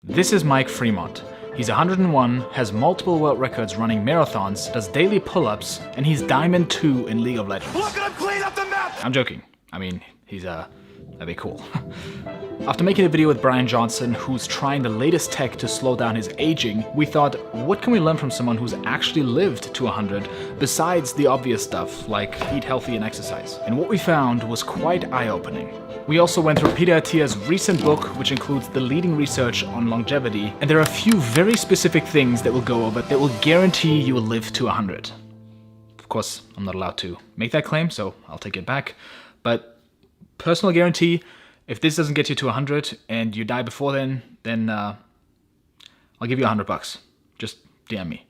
This is Mike Fremont. He's 101, has multiple world records running marathons, does daily pull-ups, and he's Diamond 2 in League of Legends. Look at him clean up the map! I'm joking. I mean, he's that'd be cool. After making a video with Brian Johnson, who's trying the latest tech to slow down his aging, we thought, what can we learn from someone who's actually lived to 100 besides the obvious stuff like eat healthy and exercise? And what we found was quite eye-opening. We also went through Peter Attia's recent book, which includes the leading research on longevity, and there are a few very specific things that we'll go over that will guarantee you will live to 100. Of course, I'm not allowed to make that claim, so I'll take it back. But personal guarantee, if this doesn't get you to 100 and you die before then I'll give you $100. Just DM me.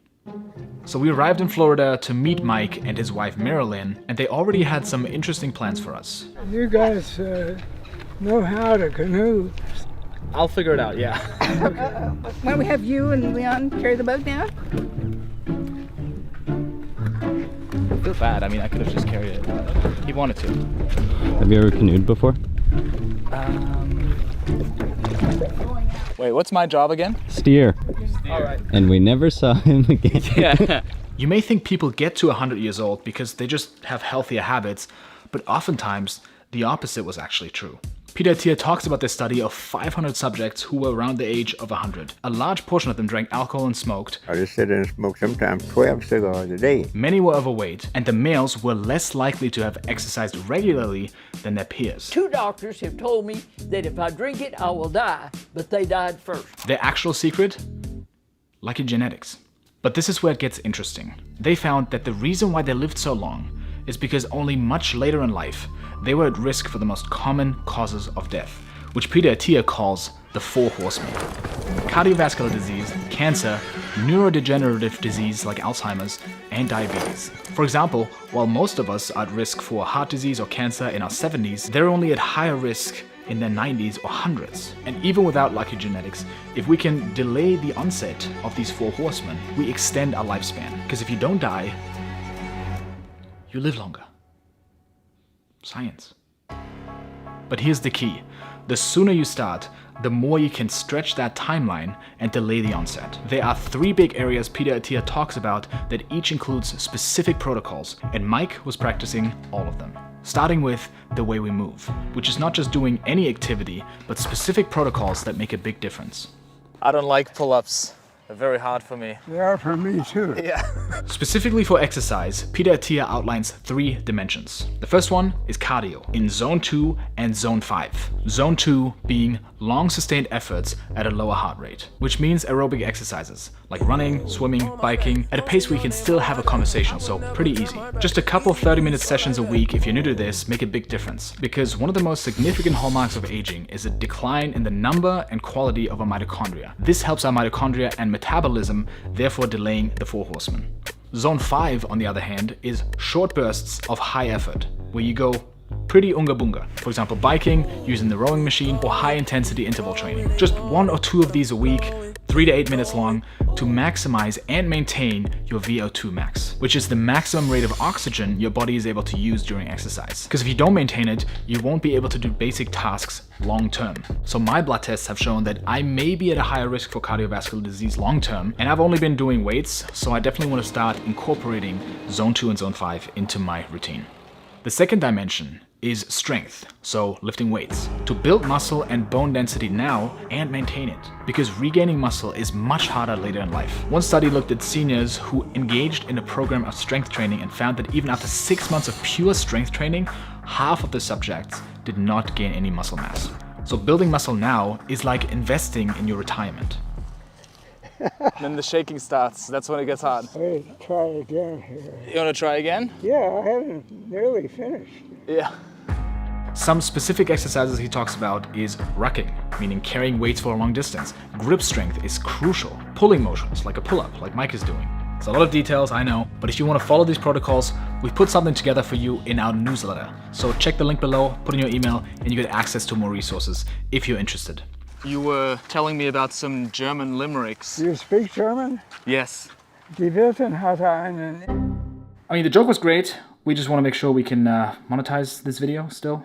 So we arrived in Florida to meet Mike and his wife Marilyn, and they already had some interesting plans for us. You guys know how to canoe. I'll figure it out, yeah. Why don't we have you and Leon carry the boat down? I feel bad. I mean, I could have just carried it. He wanted to. Have you ever canoed before? Wait, what's my job again? Steer. All right. And we never saw him again. Yeah. You may think people get to 100 years old because they just have healthier habits, but oftentimes the opposite was actually true. Peter Attia talks about this study of 500 subjects who were around the age of 100. A large portion of them drank alcohol and smoked. I just sit and smoke sometimes 12 cigars a day. Many were overweight, and the males were less likely to have exercised regularly than their peers. 2 doctors have told me that if I drink it, I will die, but they died first. Their actual secret? Lucky genetics. But this is where it gets interesting. They found that the reason why they lived so long is because only much later in life they were at risk for the most common causes of death, which Peter Attia calls the 4 horsemen. Cardiovascular disease, cancer, neurodegenerative disease like Alzheimer's, and diabetes. For example, while most of us are at risk for heart disease or cancer in our 70s, they're only at higher risk in their 90s or 100s. And even without lucky genetics, if we can delay the onset of these 4 horsemen, we extend our lifespan. Because if you don't die, you live longer. Science. But here's the key. The sooner you start, the more you can stretch that timeline and delay the onset. There are 3 big areas Peter Attia talks about that each includes specific protocols, and Mike was practicing all of them. Starting with the way we move, which is not just doing any activity, but specific protocols that make a big difference. I don't like pull-ups. They're very hard for me. They are for me too. Yeah. Specifically for exercise, Peter Attia outlines 3 dimensions. The first one is cardio in zone 2 and zone 5. Zone 2 being long sustained efforts at a lower heart rate, which means aerobic exercises like running, swimming, biking at a pace where you can still have a conversation, so pretty easy. Just a couple 30-minute sessions a week if you're new to this make a big difference, because one of the most significant hallmarks of aging is a decline in the number and quality of our mitochondria. This helps our mitochondria and metabolism, therefore delaying the 4 horsemen. Zone 5, on the other hand, is short bursts of high effort, where you go pretty unga bunga. For example, biking, using the rowing machine, or high intensity interval training. Just 1 or 2 of these a week, 3 to 8 minutes long, to maximize and maintain your VO2 max, which is the maximum rate of oxygen your body is able to use during exercise. Because if you don't maintain it, you won't be able to do basic tasks long term. So my blood tests have shown that I may be at a higher risk for cardiovascular disease long term, and I've only been doing weights, so I definitely want to start incorporating zone 2 and zone 5 into my routine. The second dimension is strength, so lifting weights, to build muscle and bone density now and maintain it, because regaining muscle is much harder later in life. One study looked at seniors who engaged in a program of strength training and found that even after 6 months of pure strength training, half of the subjects did not gain any muscle mass. So building muscle now is like investing in your retirement. Then the shaking starts. That's when it gets hard. Hey, try again here. You want to try again? Yeah, I haven't nearly finished. Yeah. Some specific exercises he talks about is rucking, meaning carrying weights for a long distance. Grip strength is crucial. Pulling motions, like a pull-up, like Mike is doing. It's a lot of details, I know, but if you want to follow these protocols, we've put something together for you in our newsletter. So check the link below, put in your email, and you get access to more resources if you're interested. You were telling me about some German limericks. Do you speak German? Yes. Die Wirtin hatte einen... I mean, the joke was great. We just want to make sure we can monetize this video still.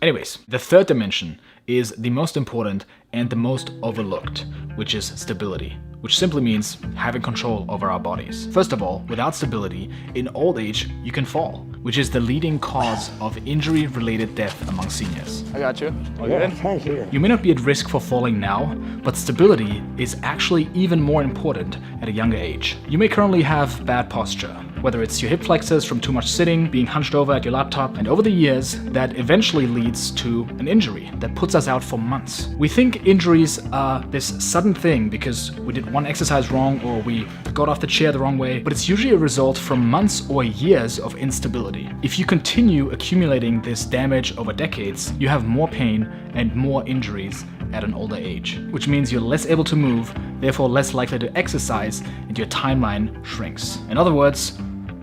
Anyways, the third dimension is the most important and the most overlooked, which is stability, which simply means having control over our bodies. First of all, without stability, in old age, you can fall, which is the leading cause of injury-related death among seniors. I got you. Yeah, thank you. You may not be at risk for falling now, but stability is actually even more important at a younger age. You may currently have bad posture, whether it's your hip flexors from too much sitting, being hunched over at your laptop, and over the years, that eventually leads to an injury that puts us out for months. We think injuries are this sudden thing because we did one exercise wrong or we got off the chair the wrong way, but it's usually a result from months or years of instability. If you continue accumulating this damage over decades, you have more pain and more injuries at an older age, which means you're less able to move, therefore less likely to exercise, and your timeline shrinks. In other words,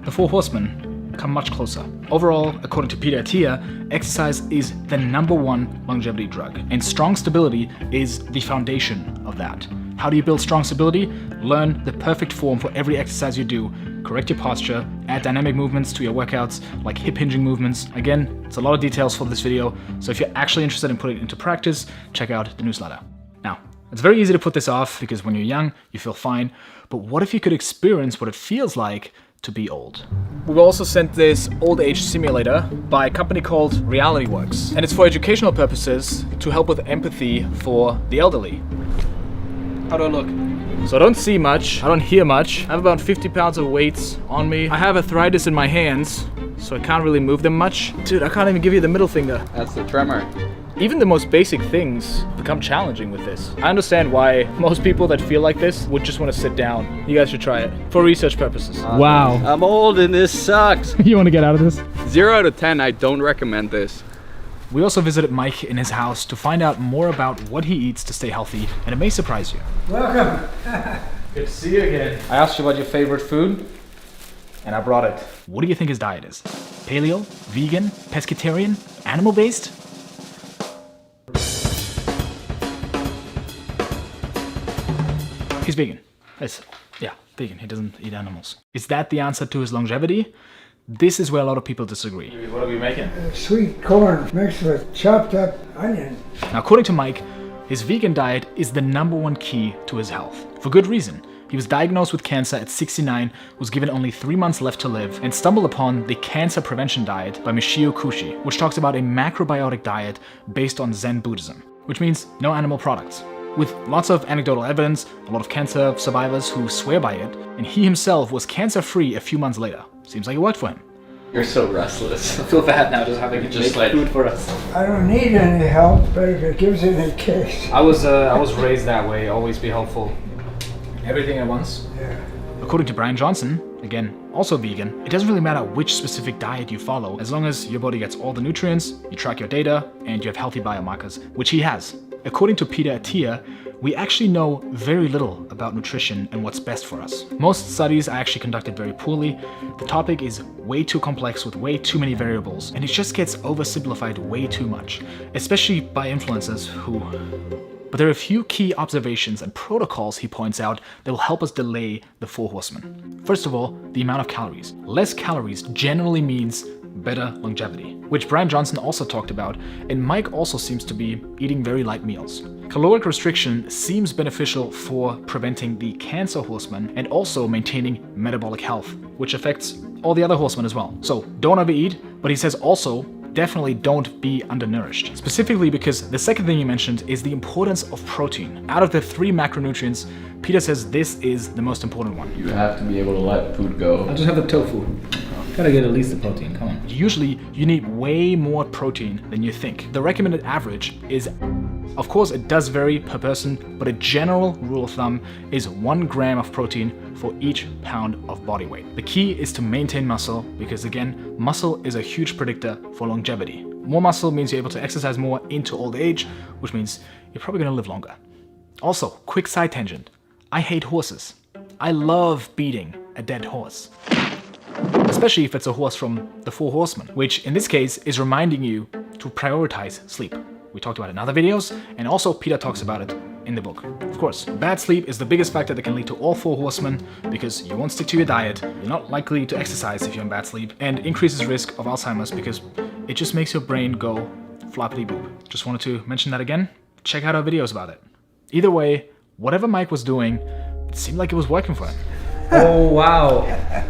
the Four Horsemen come much closer. Overall, according to Peter Attia, exercise is the #1 longevity drug, and strong stability is the foundation of that. How do you build strong stability? Learn the perfect form for every exercise you do, correct your posture, add dynamic movements to your workouts, like hip hinging movements. Again, it's a lot of details for this video, so if you're actually interested in putting it into practice, check out the newsletter. Now, it's very easy to put this off because when you're young, you feel fine, but what if you could experience what it feels like to be old? We were also sent this old age simulator by a company called RealityWorks, and it's for educational purposes to help with empathy for the elderly. How do I look? So I don't see much, I don't hear much. I have about 50 pounds of weights on me. I have arthritis in my hands, so I can't really move them much. Dude, I can't even give you the middle finger. That's the tremor. Even the most basic things become challenging with this. I understand why most people that feel like this would just want to sit down. You guys should try it for research purposes. Wow. I'm old and this sucks. You want to get out of this? 0 out of 10, I don't recommend this. We also visited Mike in his house to find out more about what he eats to stay healthy, and it may surprise you. Welcome. Good to see you again. I asked you about your favorite food, and I brought it. What do you think his diet is? Paleo? Vegan? Pescatarian? Animal-based? He's vegan. Yeah, vegan. He doesn't eat animals. Is that the answer to his longevity? This is where a lot of people disagree. What are we making? Sweet corn mixed with chopped up onion. Now, according to Mike, his vegan diet is the #1 key to his health. For good reason. He was diagnosed with cancer at 69, was given only 3 months left to live, and stumbled upon the Cancer Prevention Diet by Michio Kushi, which talks about a macrobiotic diet based on Zen Buddhism, which means no animal products. With lots of anecdotal evidence, a lot of cancer survivors who swear by it, and he himself was cancer-free a few months later. Seems like it worked for him. You're so restless. I feel bad now just having to make food for us. I don't need any help, but if it gives any case. I was raised that way, always be helpful. Everything at once. Yeah. According to Brian Johnson, again, also vegan, it doesn't really matter which specific diet you follow, as long as your body gets all the nutrients, you track your data, and you have healthy biomarkers, which he has. According to Peter Attia, we actually know very little about nutrition and what's best for us. Most studies are actually conducted very poorly. The topic is way too complex with way too many variables, and it just gets oversimplified way too much, especially by influencers who... But there are a few key observations and protocols he points out that will help us delay the Four Horsemen. First of all, the amount of calories. Less calories generally means better longevity, which Brian Johnson also talked about, and Mike also seems to be eating very light meals. Caloric restriction seems beneficial for preventing the cancer horsemen and also maintaining metabolic health, which affects all the other horsemen as well. So don't overeat, but he says also definitely don't be undernourished. Specifically because the second thing you mentioned is the importance of protein. Out of the 3 macronutrients, Peter says this is the most important one. You have to be able to let food go. I'll just have the tofu. Gotta get at least the protein, come on. Usually, you need way more protein than you think. The recommended average is, of course it does vary per person, but a general rule of thumb is 1 gram of protein for each pound of body weight. The key is to maintain muscle because again, muscle is a huge predictor for longevity. More muscle means you're able to exercise more into old age, which means you're probably gonna live longer. Also, quick side tangent. I hate horses. I love beating a dead horse. Especially if it's a horse from the Four Horsemen, which in this case is reminding you to prioritize sleep. We talked about it in other videos, and also Peter talks about it in the book. Of course, bad sleep is the biggest factor that can lead to all Four Horsemen because you won't stick to your diet, you're not likely to exercise if you're in bad sleep, and increases risk of Alzheimer's because it just makes your brain go floppity boop. Just wanted to mention that again. check out our videos about it. Either way, whatever Mike was doing, it seemed like it was working for him. Oh wow.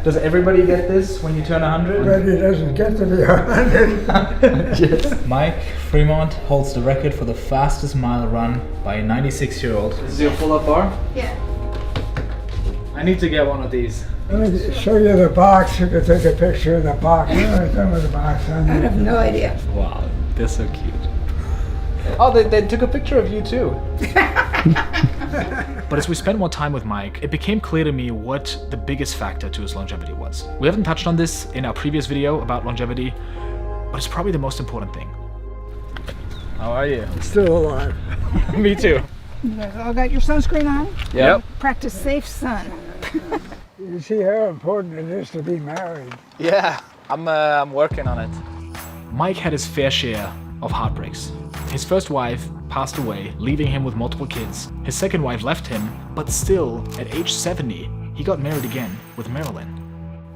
Does everybody get this when you turn 100? But he doesn't get to be 100. Yes. Mike Fremont holds the record for the fastest mile run by a 96-year-old. This is your pull-up bar? Yeah. I need to get one of these. Let me show you the box. You can take a picture of the box. What have I done with the box on I have there? no idea. Wow, they're so cute. Oh, they took a picture of you too. But as we spent more time with Mike, it became clear to me what the biggest factor to his longevity was. We haven't touched on this in our previous video about longevity, but it's probably the most important thing. How are you? Still alive. Me too. You guys all got your sunscreen on? Yep. Practice safe sun. You see how important it is to be married. Yeah, I'm working on it. Mike had his fair share of heartbreaks. His first wife passed away, leaving him with multiple kids. His second wife left him, but still, at age 70, he got married again with Marilyn.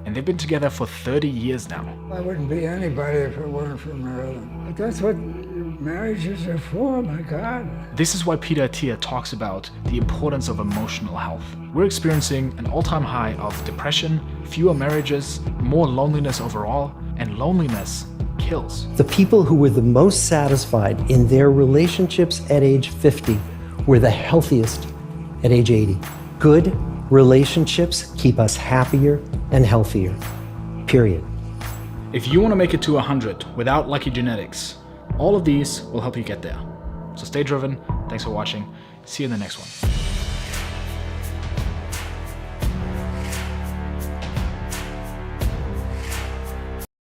And they've been together for 30 years now. I wouldn't be anybody if it weren't for Marilyn. But that's what marriages are for, my God. This is why Peter Attia talks about the importance of emotional health. We're experiencing an all-time high of depression, fewer marriages, more loneliness overall, and loneliness kills. The people who were the most satisfied in their relationships at age 50 were the healthiest at age 80. Good relationships keep us happier and healthier, period. If you want to make it to 100 without lucky genetics, all of these will help you get there. So stay driven. Thanks for watching. See you in the next one.